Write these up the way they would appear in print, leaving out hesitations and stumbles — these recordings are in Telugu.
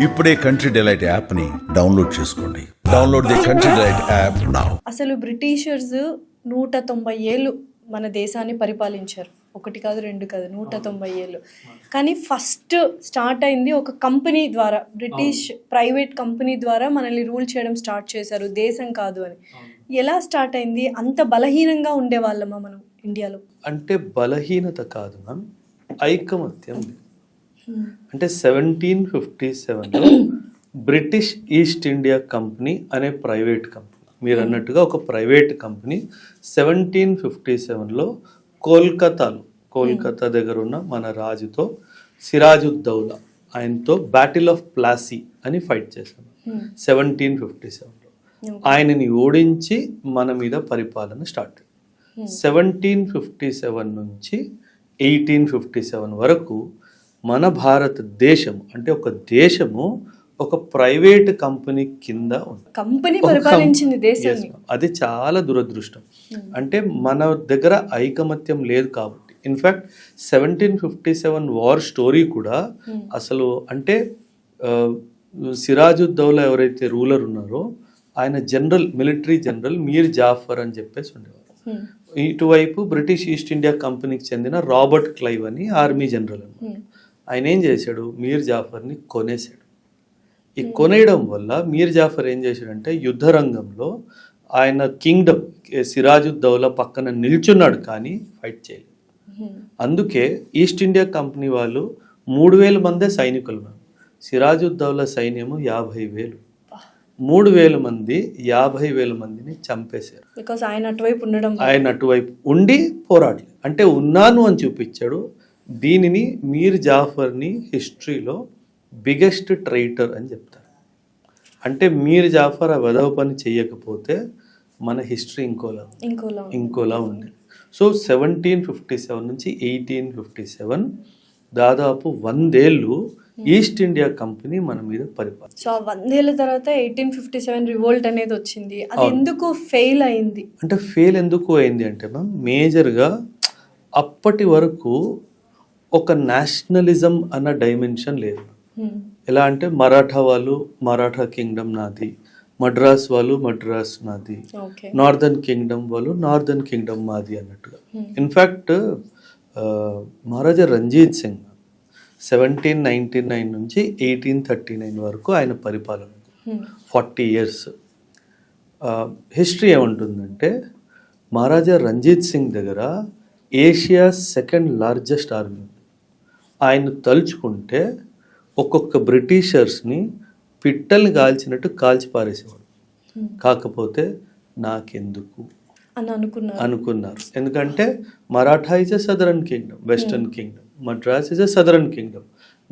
ఇప్పుడే కంట్రీ డిలైట్ యాప్ని డౌన్లోడ్ చేసుకోండి. Download the country delight app now. అసలు బ్రిటిషర్స్ 190 ఏళ్ళు మన దేశాన్ని పరిపాలించారు. ఒకటి కాదు, రెండు కాదు, 190 ఏళ్ళు. కానీ ఫస్ట్ స్టార్ట్ అయింది ఒక కంపెనీ ద్వారా, బ్రిటిష్ ప్రైవేట్ కంపెనీ ద్వారా మనల్ని రూల్ చేయడం స్టార్ట్ చేశారు, దేశం కాదు అని. ఎలా స్టార్ట్ అయింది? అంత బలహీనంగా ఉండేవాళ్ళమా మనం ఇండియాలో? అంటే బలహీనత కాదు మ్యామ్, ఐకమత్యం. అంటే 1757లో బ్రిటిష్ ఈస్ట్ ఇండియా కంపెనీ అనే ప్రైవేట్ కంపెనీ, మీరు అన్నట్టుగా ఒక ప్రైవేట్ కంపెనీ 1757లో కోల్కతా దగ్గర ఉన్న మన రాజుతో, సిరాజుద్దౌలా ఆయనతో బ్యాటిల్ ఆఫ్ ప్లాసీ అని ఫైట్ చేశాను 1757లో. ఆయనని ఓడించి మన మీద పరిపాలన స్టార్ట్. 1757 నుంచి 1857 వరకు మన భారతదేశం అంటే ఒక దేశము ఒక ప్రైవేట్ కంపెనీ కింద ఉంది. కంపెనీ పరిపాలించింది దేశాన్ని. అది చాలా దురదృష్టం. అంటే మన దగ్గర ఐకమత్యం లేదు కాబట్టి. ఇన్ఫ్యాక్ట్ 1757 వార్ స్టోరీ కూడా అసలు అంటే సిరాజుద్దౌలా ఎవరైతే రూలర్ ఉన్నారో ఆయన మిలిటరీ జనరల్ మీర్ జాఫర్ అని చెప్పేసి ఉండేవారు. ఇటువైపు బ్రిటిష్ ఈస్ట్ ఇండియా కంపెనీకి చెందిన రాబర్ట్ క్లైవ్ అని ఆర్మీ జనరల్ అన్నమాట. ఆయన ఏం చేశాడు, మీర్ జాఫర్ని కొనేశాడు. ఈ కొనేయడం వల్ల మీర్ జాఫర్ ఏం చేశాడంటే యుద్ధ రంగంలో ఆయన కింగ్డమ్ సిరాజుద్దౌలా పక్కన నిల్చున్నాడు కానీ ఫైట్ చేయలేదు. అందుకే ఈస్ట్ ఇండియా కంపెనీ వాళ్ళు 3000 మందే సైనికులు. సిరాజుద్దౌలా సైన్యము 50,000. 3,000 మంది 50,000 మందిని చంపేశారు. ఆయన అటువైపు ఉండి పోరాడలేదు, అంటే ఉన్నాను అని చూపించాడు. దీనిని మీర్ జాఫర్ని హిస్టరీలో బిగ్గెస్ట్ ట్రైటర్ అని చెప్తారు. అంటే మీర్ జాఫర్ ఆ వెధవ పని చెయ్యకపోతే మన హిస్టరీ ఇంకోలా ఉంది. సో 1757 నుంచి 1857 దాదాపు 100 ఏళ్ళు ఈస్ట్ ఇండియా కంపెనీ మన మీద పరిపాలన. సో 100 ఏళ్ళ తర్వాత 1857 రివోల్ట్ అనేది వచ్చింది. అది ఎందుకు ఫెయిల్ అయింది? అంటే ఫెయిల్ ఎందుకు అయింది అంటే మ్యామ్, మేజర్గా అప్పటి వరకు ఒక నేషనలిజం అన్న డైమెన్షన్ లేదు. ఎలా అంటే మరాఠా వాళ్ళు మరాఠా కింగ్డమ్ నాది, మద్రాస్ వాళ్ళు మద్రాస్ నాది, నార్దర్న్ కింగ్డమ్ వాళ్ళు నార్దర్న్ కింగ్డమ్ మాది అన్నట్టుగా. ఇన్ఫ్యాక్ట్ మహారాజా రంజిత్ సింగ్ 1799 నుంచి 1839 వరకు ఆయన పరిపాలన 40 ఇయర్స్. హిస్టరీ ఏమంటుందంటే మహారాజా రంజిత్ సింగ్ దగ్గర ఏషియా సెకండ్ లార్జెస్ట్ ఆర్మీ. ఆయన తలుచుకుంటే ఒక్కొక్క బ్రిటిషర్స్ని పిట్టల్ని కాల్చినట్టు కాల్చి పారేసేవాడు. కాకపోతే నాకెందుకు అని అనుకున్నారు. ఎందుకంటే Maratha is a southern Kingdom, western Kingdom, Madras is a southern Kingdom,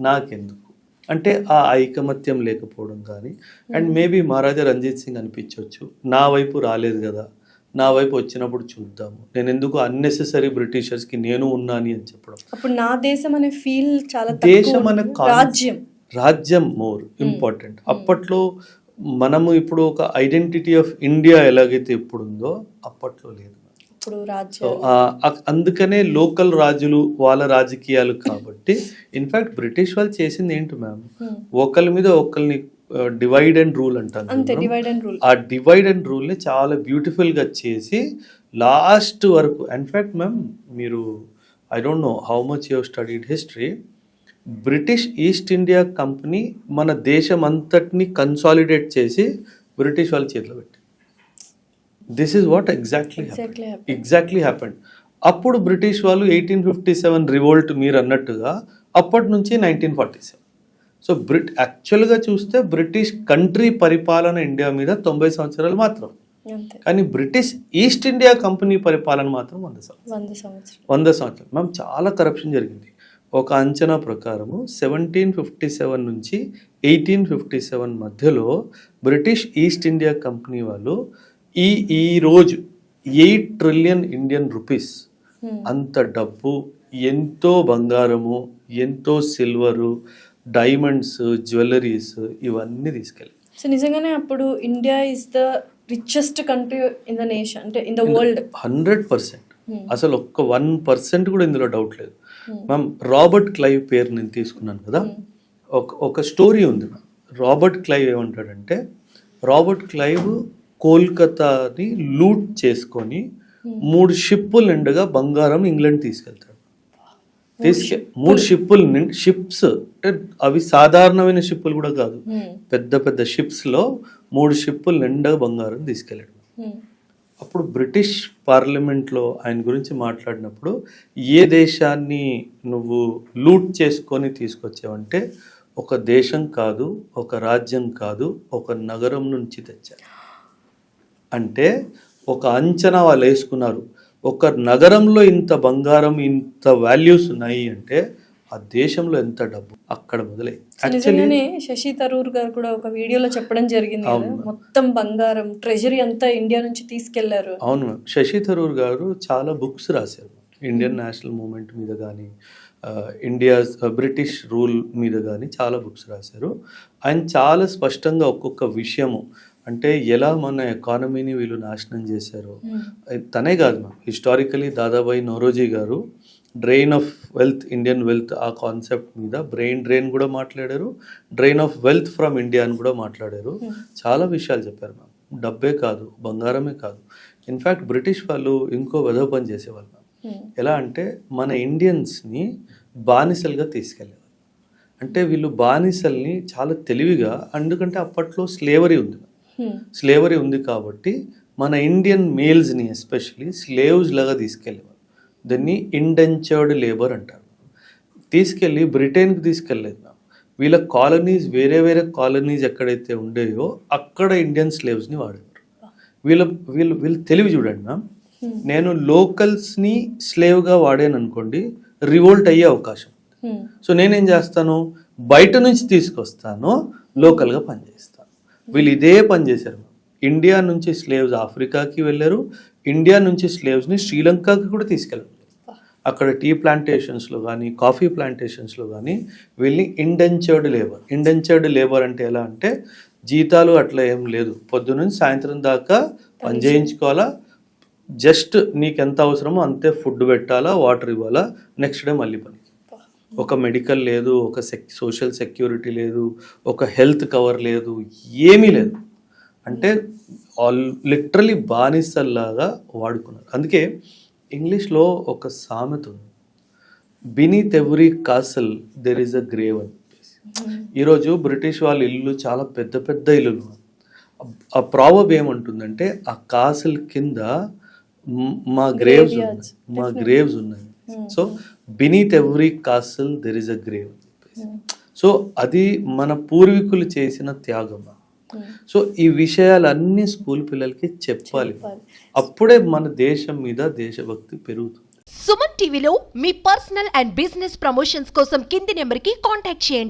నాకెందుకు అంటే ఆ ఐకమత్యం లేకపోవడం కానీ. అండ్ మేబీ మహారాజా రంజిత్ సింగ్ అనిపించవచ్చు, నా వైపు రాలేదు కదా, నా వైపు వచ్చినప్పుడు చూద్దాము, నేను ఎందుకు అన్నెసెసరీ బ్రిటిషర్స్కి నేను ఉన్నాను అని చెప్పడం. అప్పుడు నా దేశం అనే ఫీల్ చాలా, దేశం అనే రాజ్యం మోర్ ఇంపార్టెంట్. అప్పట్లో మనము ఇప్పుడు ఒక ఐడెంటిటీ ఆఫ్ ఇండియా ఎలాగైతే ఇప్పుడు ఉందో అప్పట్లో లేదు. అందుకనే లోకల్ రాజులు వాళ్ళ రాజకీయాలు కాబట్టి. ఇన్ఫాక్ట్ బ్రిటిష్ వాళ్ళు చేసింది ఏంటి మ్యామ్, ఒకరి మీద ఒకరిని డివైడ్ అండ్ రూల్ అంటారు. ఆ డివైడ్ అండ్ రూల్ ని చాలా బ్యూటిఫుల్ గా చేసి లాస్ట్ వరకు. ఇన్ఫాక్ట్ మ్యామ్, మీరు I don't know how much you studied history, British east India company మన దేశం అంతటిని కన్సాలిడేట్ చేసి బ్రిటిష్ వాళ్ళ చేతిలో పెట్టి. This is what exactly happened. అప్పుడు బ్రిటిష్ వాళ్ళు 1857 రివోల్ట్ మీరు అన్నట్టుగా అప్పటి నుంచి 1947. సో యాక్చువల్గా చూస్తే బ్రిటిష్ కంట్రీ పరిపాలన ఇండియా మీద 90 సంవత్సరాలు మాత్రం, కానీ బ్రిటిష్ ఈస్ట్ ఇండియా కంపెనీ పరిపాలన మాత్రం 100 సంవత్సరాలు. మ్యామ్ చాలా కరప్షన్ జరిగింది. ఒక అంచనా ప్రకారము 1757 నుంచి 1857 మధ్యలో బ్రిటిష్ ఈస్ట్ ఇండియా కంపెనీ వాళ్ళు ఈ రోజు 8 ట్రిలియన్ ఇండియన్ రూపీస్ అంత డబ్బు, ఎంతో బంగారము, ఎంతో సిల్వరు, డైమండ్స్, జ్యువెలరీస్ ఇవన్నీ తీసుకెళ్ళి. సో నిజంగానే అప్పుడు India is the richest country in the nation, అంటే ఇన్ ద వరల్డ్. 100%. అసలు ఒక్క 1% కూడా ఇందులో డౌట్ లేదు మ్యామ్. రాబర్ట్ క్లైవ్ పేరు నేను తీసుకున్నాను కదా, ఒక స్టోరీ ఉంది మ్యామ్. రాబర్ట్ క్లైవ్ ఏమంటాడంటే, రాబర్ట్ క్లైవ్ కోల్కతాని లూట్ చేసుకొని 3 షిప్పుల నిండుగా బంగారం ఇంగ్లాండ్ తీసుకెళ్తాడు. 3 షిప్స్ అంటే అవి సాధారణమైన షిప్పులు కూడా కాదు, పెద్ద పెద్ద షిప్స్లో 3 షిప్పుల నిండుగా బంగారం తీసుకెళ్ళాడు. అప్పుడు బ్రిటిష్ పార్లమెంట్లో ఆయన గురించి మాట్లాడినప్పుడు, ఏ దేశాన్ని నువ్వు లూట్ చేసుకొని తీసుకొచ్చావంటే, ఒక దేశం కాదు, ఒక రాజ్యం కాదు, ఒక నగరం నుంచి తెచ్చారు. అంటే ఒక అంచనా వాళ్ళు వేసుకున్నారు, ఒక నగరంలో ఇంత బంగారం ఇంత వాల్యూస్ ఉన్నాయి అంటే ఆ దేశంలో ఎంత డబ్బు అక్కడ మొదలై. నిజంగానే శశి థరూర్ గారు కూడా ఒక వీడియోలో చెప్పడం జరిగింది కదా, మొత్తం బంగారం ట్రెజరీ అంతా ఇండియా నుంచి తీసుకెళ్లారు. అవును మ్యామ్, శశి థరూర్ గారు చాలా బుక్స్ రాశారు, ఇండియన్ నేషనల్ మూవ్మెంట్ మీద కానీ, ఇండియాస్ బ్రిటిష్ రూల్ మీద కానీ చాలా బుక్స్ రాశారు. ఆయన చాలా స్పష్టంగా ఒక్కొక్క విషయము, అంటే ఎలా మన ఎకానమీని వీళ్ళు నాశనం చేశారు. తనే కాదు మ్యామ్, హిస్టారికలీ దాదాబాయి నౌరోజీ గారు drain of wealth, Indian wealth ఆ కాన్సెప్ట్ మీద బ్రెయిన్ డ్రెయిన్ కూడా మాట్లాడారు, drain of wealth from India అని కూడా మాట్లాడారు. చాలా విషయాలు చెప్పారు మ్యామ్. డబ్బే కాదు, బంగారమే కాదు, ఇన్ఫ్యాక్ట్ బ్రిటిష్ వాళ్ళు ఇంకో వెధవ పని చేసేవాళ్ళు మ్యామ్. ఎలా అంటే మన ఇండియన్స్ని బానిసలుగా తీసుకెళ్ళేవాళ్ళు. అంటే వీళ్ళు బానిసల్ని చాలా తెలివిగా, ఎందుకంటే అప్పట్లో స్లేవరీ ఉంది, స్లేవరీ ఉంది కాబట్టి మన ఇండియన్ మేల్స్ని ఎస్పెషలీ స్లేవ్స్ లాగా తీసుకెళ్ళేవారు. దాన్ని ఇండెంచర్డ్ లేబర్ అంటారు. తీసుకెళ్ళి బ్రిటన్కి తీసుకెళ్ళలేదు మ్యామ్, వీళ్ళ కాలనీస్ వేరే వేరే కాలనీస్ ఎక్కడైతే ఉండేవో అక్కడ ఇండియన్ స్లేవ్స్ని వాడేవారు. వీళ్ళు తెలివి చూడండి మ్యామ్. నేను లోకల్స్ని స్లేవ్గా వాడాను అనుకోండి, రివోల్ట్ అయ్యే అవకాశం. సో నేనేం చేస్తాను, బయట నుంచి తీసుకొస్తాను, లోకల్గా పనిచేస్తాను. వీళ్ళు ఇదే పని చేశారు. ఇండియా నుంచి స్లేవ్స్ ఆఫ్రికాకి వెళ్ళారు, ఇండియా నుంచి స్లేవ్స్ని శ్రీలంకకి కూడా తీసుకెళ్ళారు. అక్కడ టీ ప్లాంటేషన్స్లో కానీ, కాఫీ ప్లాంటేషన్స్లో కానీ వీళ్ళని ఇండెంచర్డ్ లేబర్ అంటే ఎలా అంటే, జీతాలు అట్లా ఏం లేదు, పొద్దునుంచి సాయంత్రం దాకా పని చేయించుకోవాలా, జస్ట్ నీకు ఎంత అవసరమో అంతే ఫుడ్ పెట్టాలా, వాటర్ ఇవ్వాలా, నెక్స్ట్ డే మళ్ళీ పని. ఒక మెడికల్ లేదు, ఒక సోషల్ సెక్యూరిటీ లేదు, ఒక హెల్త్ కవర్ లేదు, ఏమీ లేదు. అంటే లిటరలీ బానిసల్లాగా వాడుకున్నారు. అందుకే ఇంగ్లీష్లో ఒక సామెత ఉంది, beneath every castle there is a grave అని. ఈరోజు బ్రిటిష్ వాళ్ళ ఇల్లు చాలా పెద్ద పెద్ద ఇల్లులు. ఆ ప్రాబబ్ ఏమంటుందంటే, ఆ కాసల్ కింద మా గ్రేవ్స్ ఉన్నాయి. So beneath every castle there is a grave. So అది మన పూర్వీకులు చేసిన త్యాగం. సో ఈ విషయాలన్నీ స్కూల్ పిల్లలకి చెప్పాలి, అప్పుడే మన దేశం మీద దేశభక్తి పెరుగుతుంది. సుమన్ టీవీలో మీ పర్సనల్ అండ్ బిజినెస్ ప్రమోషన్స్ కోసం కింది నెంబర్కి కాంటాక్ట్ చేయండి.